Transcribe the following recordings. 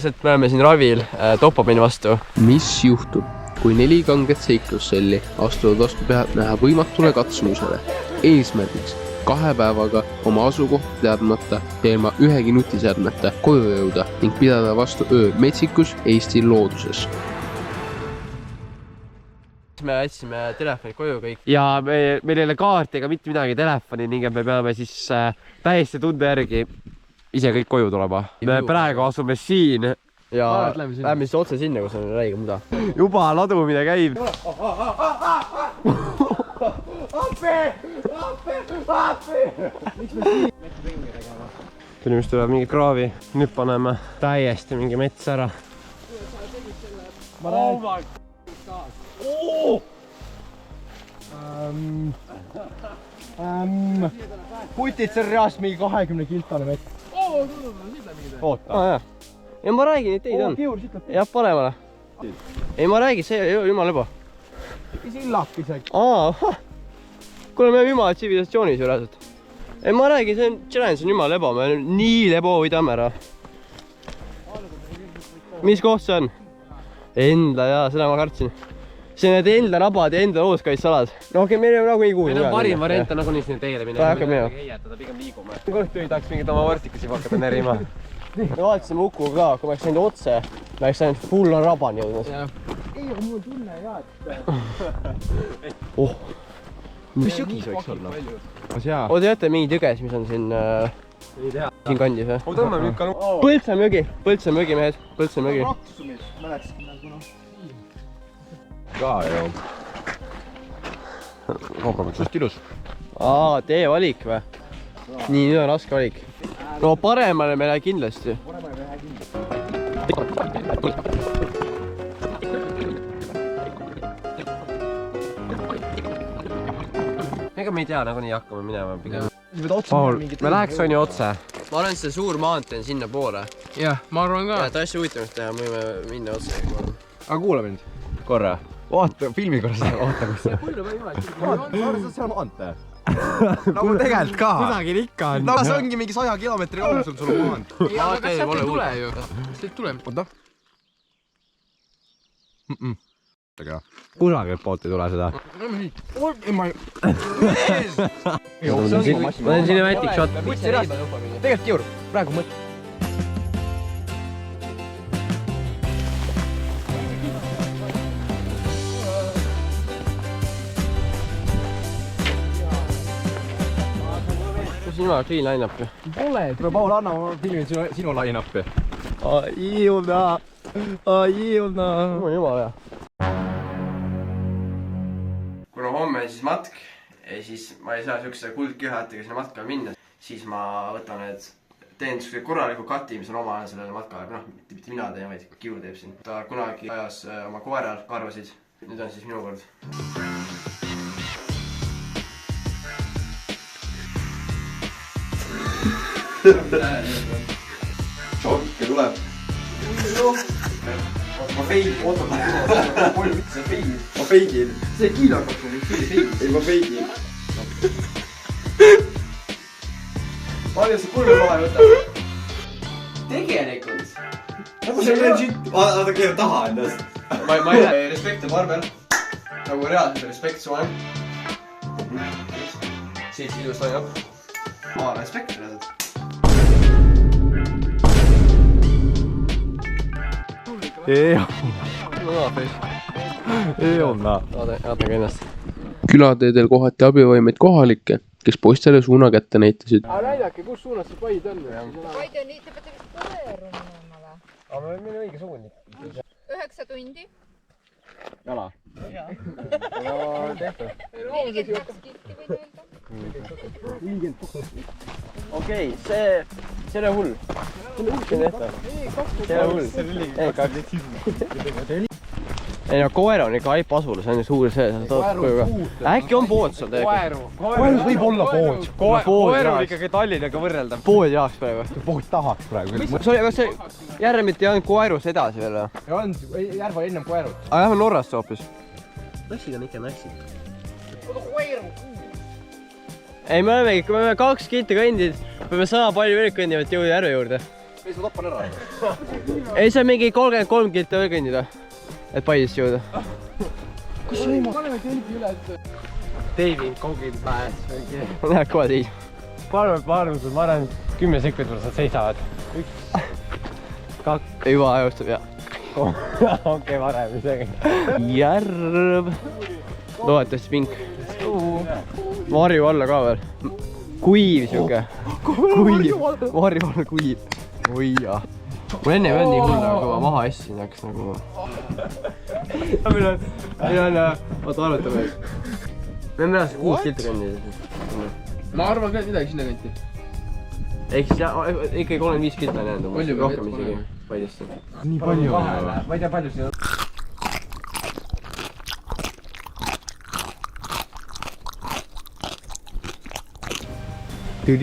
Me oleme siin ravil Topopeni vastu. Mis juhtub, kui 4 kanget seiklusselli astuvad vastu pealtnäha võimatule katsumusele? Eesmärgiks 2 päevaga oma asukohta teadmata ja ilma ühegi nutiseadmeta koju jõuda ning pidada vastu öö metsikus Eesti looduses. Me jätsime telefoni koju kõik. Ja meil ei ole kaarti ega mitte midagi telefoni ning me peame siis täiesti tunde järgi ise kõik koju tulema. Me praegu asume siin. Ja lähme siis otse sinna, kus on räige muda. Juba ladumine käib. Tuli, mis tuleb mingi kraavi. Nüüd paneme täiesti mingi mets ära. Putid seal reast mingi 20 kiltane mets. Oota. Ja ma räägin, et teid on. Jah, paremale. Ei, ma räägin, see ei ole jumala leba. Sillak isegi. Kuule, me jumala tsivilisatsioonis ju rääsud. Ei, ma räägin, see on challenge, see on jumala leba. Me nii lebo võidame ära. Mis koht see on? Enda, jaa, seda ma kartsin. See on need enda rabad ja enda looskaitsalad. No okei, meil ei ole nagu ei kuulda. Meil on parim variant on nagu nii sinna teele minna. Ta hakkab minema. Pigem liigume. Kõhtu ei tahaks mingit oma vorstikusi hakata närima. Me vaatasime Uku ka, kui ma oleks läinud otse, ma oleks läinud full on rabani jõudnud. Ei, aga mul tunne ka, et... Mis jõgi see võiks olla? O, teate mingi jõges, mis on siin kandis või? O, tõmbame nüüd ka... Põltsamäe mögi, mehed. Põltsamäe mögi. Raksumis, mäletasin nagu noh. Ka ju. Kogu just ilus. Tee valik või? Nii, nüüd on raske valik. No paremale me läheme kindlasti. Ega me ei tea, nagu nii hakkame minema pigem. Paul, me läheks on ju otse. Ma arvan, et see suur maantee on sinna poole. Jah, ma arvan ka. Ja ta hästi huvitavalt teha, me võime minna otse. Aga kuula mind. Korra. Vaata, filmi korra seda, vaata kus see. Vaata, seal maantee. Nagu tegelikult ka. Kusagil ikka on. No see ongi mingi 100 kilomeetri kaugusel sul on maant. Aga kas sealt ei tule ju? Sealt ei tule. Oota. Kusagilt poolt ei tule seda. Ma teen sinna vätik shot. Tegelikult kiur, praegu mõt. Jumala clean line-up. Pole. Paul, anna ma filmin sinu line-upi. Jumala hea. Kuna homme siis matk, siis ma ei saa siukse kuldkühatega sinna matkale minna, siis ma võtan need, teen korraliku kati, mis on oma sellele matkale. Noh, mitte mina teen, vaid Kiu teeb siin. Ta kunagi ajas oma koeral karvasid. Nüüd on siis minu kord. Šokke tuleb. Ma feigin, oota. See feigin. Ma feigin. See kiil hakkab mul feigin. Ei, ma feigin. Palju see kulme maha võtab? Tegelikult. Nagu see legit. Vaata keerab taha endast. Ma ei lähe respekt on Barbel. Nagu reaalselt respekt su on. Siit ilus toimub. Respekt reaalselt. Ei onna. Vaadake ennast. Külateedel kohati abivõimeid kohalikke, kes poistele suuna kätte näitasid. Aga näidake, kus suunas see Paid on? Paid on nii, te peate vist koeru minema või? Aga meil on õige suund. 9 tundi. Jala. No tehtud. 42 kilti võin öelda. Okei, see on hull. See on hull. Ei, kaks. Ei no koer on ikka haip asule, see on suur see, sa tood koju ka. Äkki on pood seal tegelikult? Koerus võib olla pood. Koer on ikkagi Tallinnaga võrreldav. Pood jaoks praegu. Pood tahaks praegu. Kas see Järvemit ei olnud koerus edasi veel? Ja on Järval ennem koerut. Aga lähme Norrast hoopis. Nassid on ikka nassid. Ei, me oleme 2 kilti kõndid. Peame 100 palju veel kõndima, et jõuda järve juurde. siis ma tappan ära. ei, see on mingi 33 kilti veel kõndida, et Paidesse jõuda. kus see võimas? David Kogin pääs. Läheb kohe seis. ma arvan, 10 sekundit nad seisavad. 1, 2. Juba ajustab, jah. Okei, varem isegi. Järv. Loodetavasti pink. Varju alla ka veel. Kuiv siuke. Kuiv. Varju alla kuiv. Oi jah. Mul enne ei olnud nii hull, aga kui ma maha essin, hakkas nagu... Meil on... Oota, arvutame. Me on midagi 6 kilti kõndida. ma arvan ka, et midagi sinna kanti. Ehk siis ikkagi 35 kilti on jäänud. Rohkem isegi Paidesse. Nii palju. Ma ei tea, palju siin on. See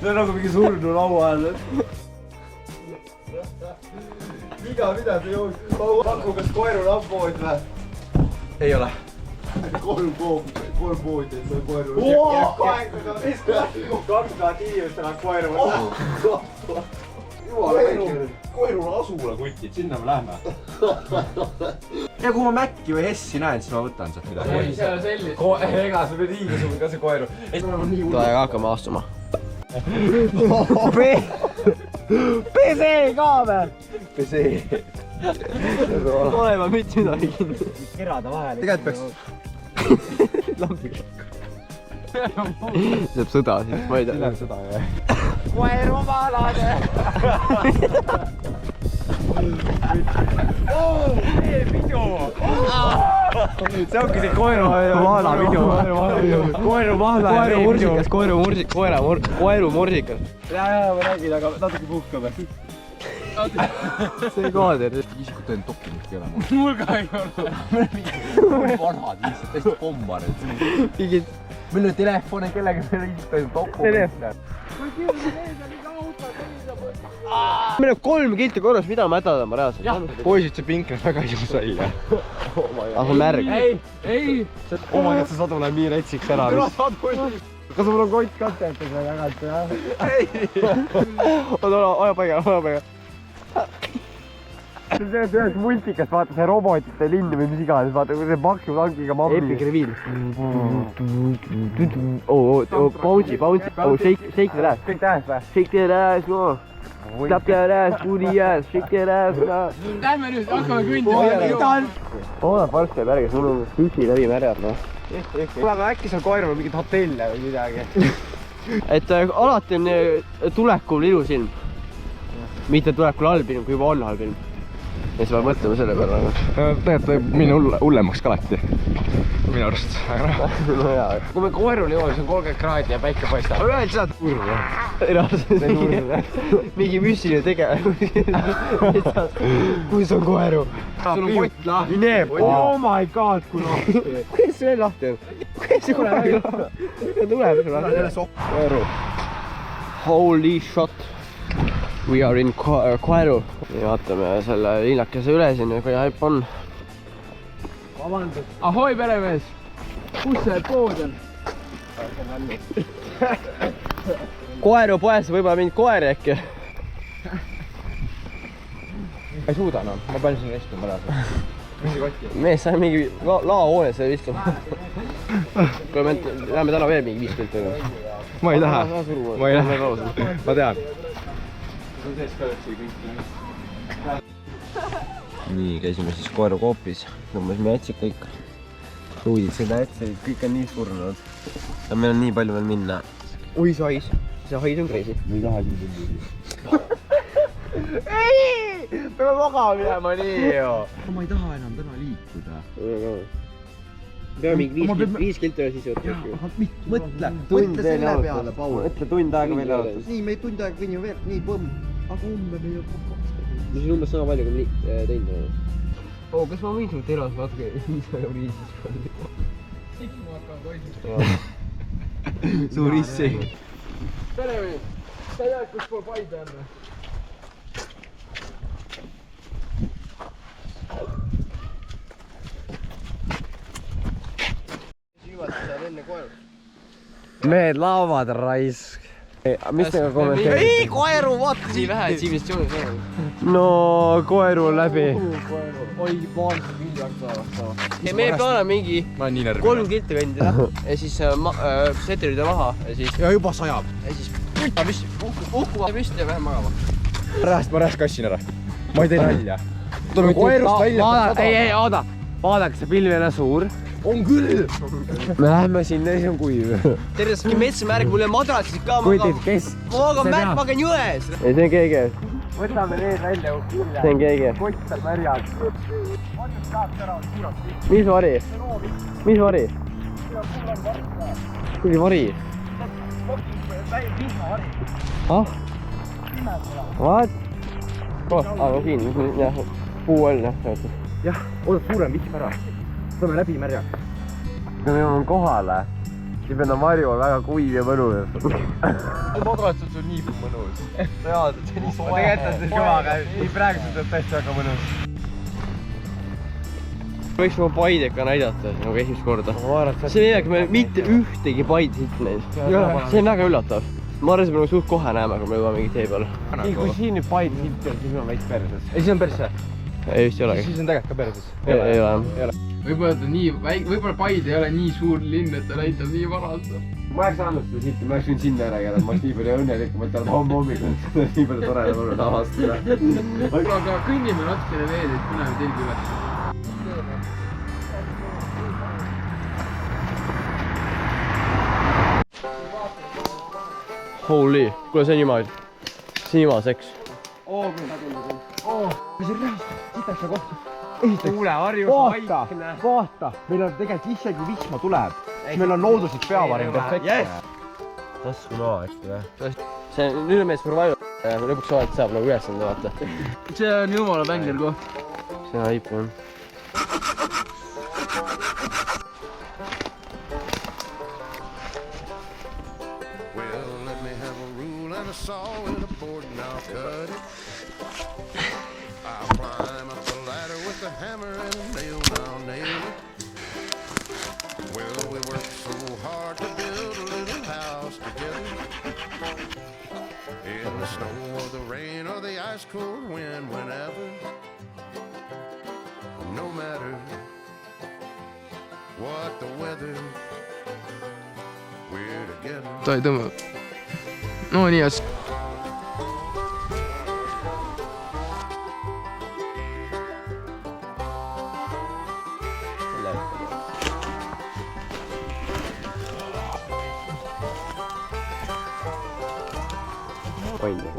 on nagu mingi surnu laua all. mida see jooks? Paku, kas koeru lampood või? Ei ole. 3 poodi, et see on koeru. 2000 inimest elab koeru. Koeru on asula kutid, sinna me lähme. Ja kui ma Mäkki või Hessi näen, siis ma võtan sealt midagi. Ega sul on hiigisugune ka see koeru. Tule hakkame astuma. Pese ka veel! Pese. Olema mitte midagi kinni. Kerada vahele. Tegelikult peaks... Lambiga. Saab sõda siis, ma ei tea. Läheb sõda, jah. Koeru valade! See ongi see koeru mahla video. Koeru mahla ja koeru mursikas, koeru mursikas. Jaa, ma räägin, aga natuke puhkame. See kaader. Isikut tõend dokumenti olema. Mul ka ei ole. Vanad lihtsalt, täiesti kombarid. Mingid... Meil on telefone, kellega meil on isikut dokumenti. Meil on 3 kilti korras, mida ma hädadama reaalselt. Poisid, see pink näeb väga ilus välja. Ah, see on märg. Ei! Oma kätte sadu läheb nii retsiks ära. Kas mul on kott katet või tagant, jah? Oota, aja paiga. See on ühes multikas, vaata see robotite linn või mis iganes, vaata kui see paksu tankiga mammi. Epic reveal. Bouncy. Shake the ass. Kõik tähes või? Shake the ass, no. Clap that ass, booty ass, shake that ass, no. Lähme nüüd, hakkame kõndima. Oodab varsti jääb järgi, sul on püsi läbi märjad, noh. kuule, aga äkki seal koerul on mingit hotelle või midagi? Et alati on tulekul ilus ilm. Mitte tulekul halb ilm, kui juba on halb ilm. Ja siis peab mõtlema selle peale. Tegelikult võib minna hullemaks ka alati. Minu arust. No jaa. Kui me koerul jõuame, see on 30 kraadi ja päike paistab. Öeldi seda turva. Mingi müssiline tegevus. Kui see on koeru? Sul on pott lahti. Mine, oh my god, kui lahti. Kuidas see veel lahti on? Kuidas see kohe lahti? Tuleb sulle. Koeru. Holy shot. We are in Koeru. Ja vaatame selle linnakese üle siin, kui haip on. Ahoi, peremees! Kus see pood on? Koeru poes võib-olla mingi koer äkki. ei suuda enam, ma pean sinna istuma ära. Mees, sa on mingi laohoone seal istuma. Kuule, me läheme täna veel mingi 5 kilti. Ma ei lähe. Ma ei lähe. Ma tean. Nii, käisime siis koerukoopis, tõmbasime jätsid kõik. Luudid seda jätsid, kõik on nii surnud. Ja meil on nii palju veel minna. Oi, see hais. See hais on crazy. Me ei taha siin minna. Ei! Peame magama minema nii ju. Ma ei taha enam täna liikuda. Peame mingi 5 kilti üle siis võtta. Mõtle selle peale, Paul. Mõtle tund aega veel jaotas. Nii, me tund aega kõnnime veel, nii põmm. Aga homme me juba 2. Mis on umbes sama palju, kui me teinud oleme. Oo, kas ma võin sul teras natuke niisama riisis panna? Tikku hakkavad hoidma. Suur issi. Peremees, sa tead, kus pool Paide on? Mehed laavad raisk. mis te kommenteerite? ei, koeru, vaata nii vähe tsivilisatsiooni saanud. no koeru on läbi. oi, vaata küll saavad. ei, meie plaan on mingi ma olen nii närvi. 3 kilti kõndida ja siis seterida maha ja siis ja juba sajab. uhkuva püsti ja vähem magama. ma rääst kassin ära. ma ei tee nalja. tuleme koerust välja. ei, oota. Vaadake, see pilv ei ole suur. on küll. Me läheme sinna ja siis on kuiv. terves metsmärk, mul on madratsid ka kuidid, kes? ma magan jões. ei, see on keegi. võtame need välja. See on keegi. kott on märjad. Mis vari? Mis vari? Kui vari? Ah? What? aga kinni, jah, puu all, jah. jah, oodab suurem vihm ära. tuleme läbi märjaks. kui me jõuame kohale, siis meil on varju väga kuiv ja mõnus. madratsus on nii mõnus. reaalselt, see on nii soe. ma tegelikult on see kõva, aga praegu see on tõesti väga mõnus. Võiks oma Paide ikka näidata nagu esimest korda. See ei me mitte ühtegi Paide siit neil. See on väga üllatav. Ma arvasin, et me suht kohe näeme, kui me jõuame mingi tee peale. ei, kui siin nüüd Paide silt on, siis on veits perses. ei, siis on perse. Ei, vist ei olegi. siis on tegelikult ka perses. Ei ole. võib-olla ta nii väike, võib-olla Paide ei ole nii suur linn, et ta näitab nii vanalt. Ma oleks saanud seda silti, ma oleks võinud sinna ära käia, ma oleks nii palju õnnelik, ma ütlen homme hommikul, nii palju tore olnud avastada. aga kõnnime natukene veel, et põneme telgi üles. Holy, kuule see on juma, seks. kuule, harjus vaikne. vaata, meil on tegelikult isegi vihma tuleb. meil on looduslik peavaring efekt. taskuloa äkki või? See on Lillemees Survivor, lõpuks alati saab nagu ülesande vaata. see on jumala bänger koht. See on haip jah. a saw and a board and I'll cut it. I'll climb up the ladder with a hammer and a nail and I'll nail it. Well, we worked so hard to build a little house together. In the snow or the rain or the ice cold wind, whenever. No matter what the weather, we're together. Ta ei tõmba. No nii as.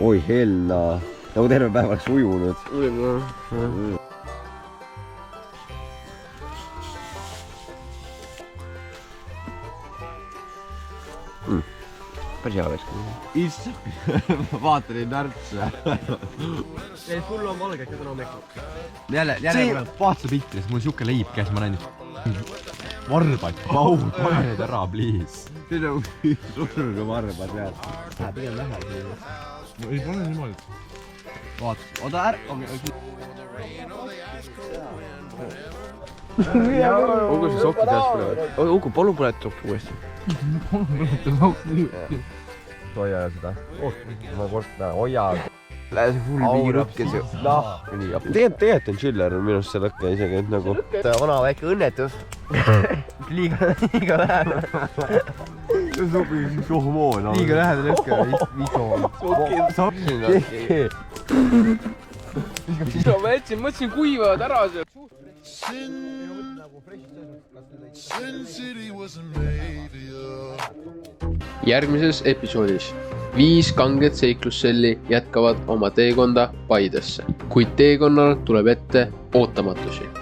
Oi hella, nagu terve päev oleks ujunud. Päris hea oleks. Issand, ma vaatan neid närtse. sul on valge ikka täna hommikul. Jälle, vaata seda pilti, sest mul siuke leib käes, ma näen varbaid, paud, pane need ära, please. See on nagu surnuga varbad peal. Pigem vähe. Ei pane niimoodi. Vaata, oota ära. Olgu see sokki teast põlevad. Uku, palun põleta sokki uuesti. Hoia seda. Ma kord näen, hoia. Lähe see full mingi lõkkes ju. Tegelikult on chiller minu arust see lõkke isegi, et nagu vana väike õnnetus. Liiga lähedal. Liiga lähedal lõkke. No ma mõtlesin kuivavad ära seal. Järgmises episoodis 5 kanget seiklusselli jätkavad oma teekonda Paidesse, kuid teekonnal tuleb ette ootamatusi.